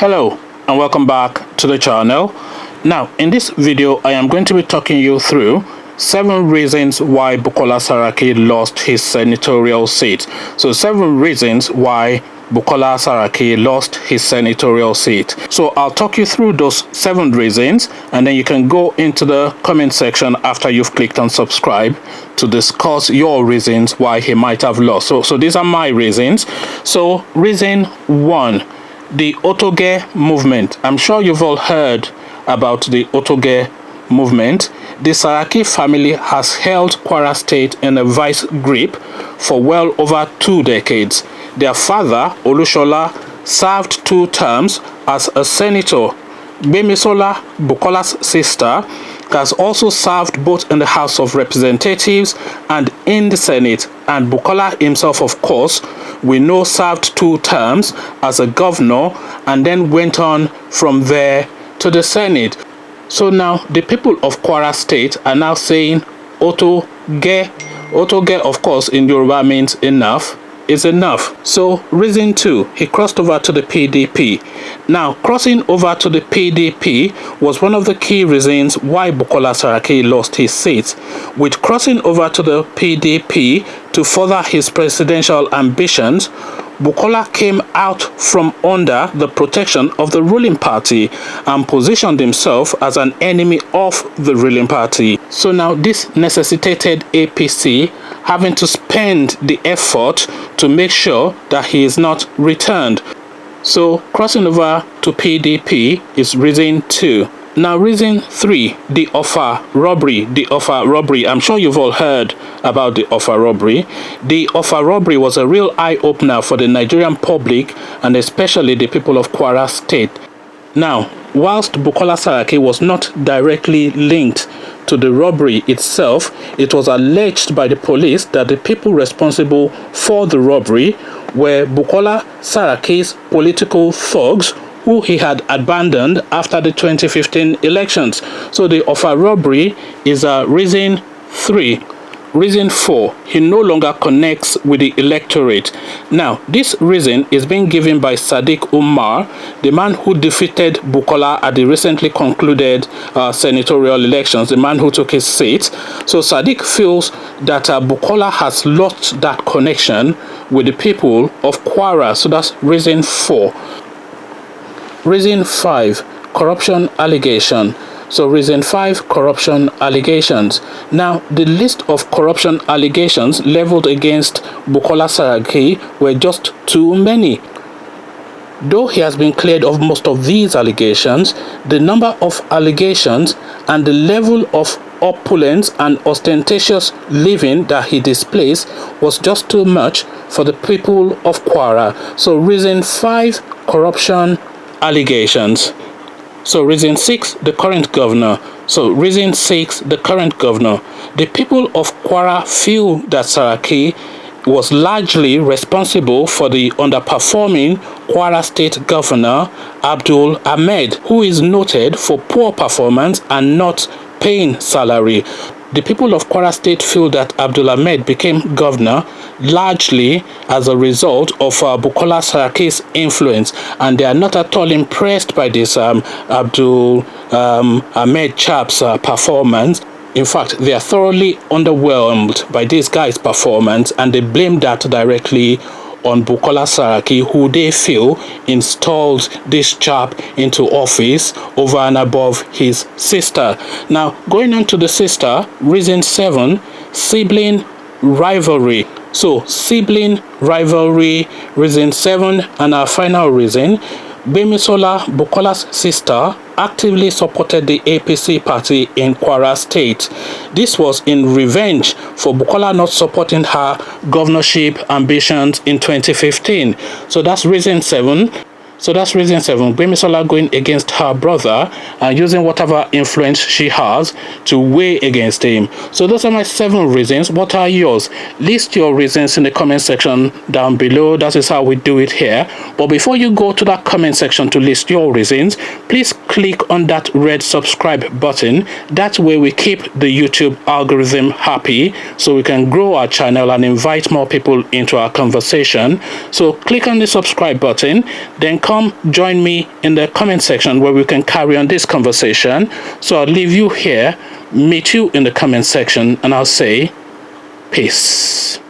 Hello and welcome back to the channel. Now in this video I am going to be talking you through 7 reasons why Bukola Saraki lost his senatorial seat. So 7 reasons why Bukola Saraki lost his senatorial seat. So I'll talk you through those 7 reasons, and then you can go into the comment section after you've clicked on subscribe to discuss your reasons why he might have lost. So these are my reasons. So reason 1, the Otoge movement. I'm sure you've all heard about the Otoge movement. The Saraki family has held Kwara State in a vice grip for well over 2 decades. Their father, Olushola, served 2 terms as a senator. Gbemisola, Bukola's sister, has also served both in the House of Representatives and in the Senate, and Bukola himself, of course, we know, served 2 terms as a governor and then went on from there to the Senate. So now the people of Kwara State are now saying Otoge. Otoge, of course, in Yoruba means enough is enough. So reason 2, he crossed over to the PDP. Now crossing over to the PDP was one of the key reasons why Bukola Saraki lost his seat. With crossing over to the PDP to further his presidential ambitions, Bukola came out from under the protection of the ruling party and positioned himself as an enemy of the ruling party. So now this necessitated APC having to spend the effort to make sure that he is not returned. So crossing over to PDP is reason 2. Now reason 3, the Offa robbery. The Offa robbery, I'm sure you've all heard about the Offa robbery. The Offa robbery was a real eye-opener for the Nigerian public and especially the people of Kwara State. Now, whilst Bukola Saraki was not directly linked to the robbery itself, it was alleged by the police that the people responsible for the robbery were Bukola Saraki's political thugs who he had abandoned after the 2015 elections. So the Offa robbery is reason 3. Reason 4, he no longer connects with the electorate. Now, this reason is being given by Sadiq Umar, the man who defeated Bukola at the recently concluded senatorial elections, the man who took his seat. So Sadiq feels that Bukola has lost that connection with the people of Kwara. So that's reason 4. Reason 5, corruption allegation. So reason 5, corruption allegations. Now, the list of corruption allegations leveled against Bukola Saraki were just too many. Though he has been cleared of most of these allegations, the number of allegations and the level of opulence and ostentatious living that he displays was just too much for the people of Kwara. So reason 5, corruption allegations. So reason 6, the current governor. So reason 6, the current governor. The people of Kwara feel that Saraki was largely responsible for the underperforming Kwara State Governor Abdul Ahmed, who is noted for poor performance and not paying salary. The people of Kwara State feel that Abdul Ahmed became governor largely as a result of Bukola Saraki's influence, and they are not at all impressed by this Abdul Ahmed chap's performance. In fact, they are thoroughly underwhelmed by this guy's performance, and they blame that directly on Bukola Saraki, who they feel installed this chap into office over and above his sister. Now, going on to the sister, reason 7, sibling rivalry. So, sibling rivalry, reason 7, and our final reason, Gbemisola, Bukola's sister, actively supported the APC party in Kwara State. This was in revenge for Bukola not supporting her governorship ambitions in 2015. So that's reason 7. Gbemisola going against her brother and using whatever influence she has to weigh against him. So those are my 7 reasons. What are yours? List your reasons in the comment section down below. That is how we do it here. But before you go to that comment section to list your reasons, please click on that red subscribe button. That way we keep the YouTube algorithm happy so we can grow our channel and invite more people into our conversation. So click on the subscribe button, then come join me in the comment section where we can carry on this conversation. So I'll leave you here, meet you in the comment section, and I'll say peace.